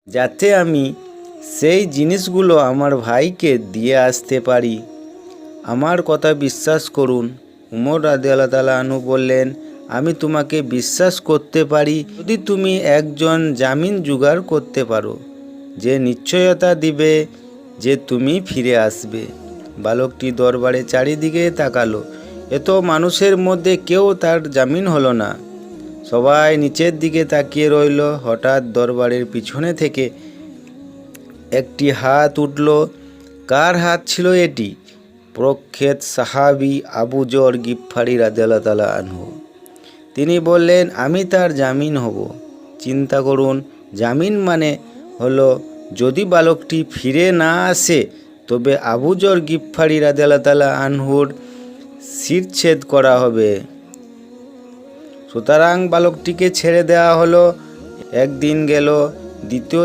যাতে আমি সেই জিনিসগুলো আমার ভাইকে দিয়ে আসতে পারি। আমার কথা বিশ্বাস করুন। উমর রাদিয়াল্লাহু তাআলা আনহু বললেন, আমি তোমাকে বিশ্বাস করতে পারি যদি তুমি একজন জামিন জোগাড় করতে পারো, যে নিশ্চয়তা দিবে যে তুমি ফিরে আসবে। বালকটি দরবারে চারিদিকে তাকালো। এত মানুষের মধ্যে কেউ তার জামিন হলো না। সবাই নিচের দিকে তাকিয়ে রইল। হঠাৎ দরবারের পিছনে থেকে একটি হাত উঠল। কার হাত ছিল এটি? প্রখ্যাত সাহাবী আবু যর গিফারি রাদিয়াল্লাহু তাআলা আনহু। তিনি বললেন, আমি তার জামিন হব। চিন্তা করুন, জামিন মানে হলো যদি বালকটি ফিরে না আসে তবে আবু যর গিফারি রাদিয়াল্লাহু তাআলা আনহুর শিরচ্ছেদ করা হবে। সুতরাং বালকটিকে ছেড়ে দেওয়া হলো। একদিন গেল, দ্বিতীয়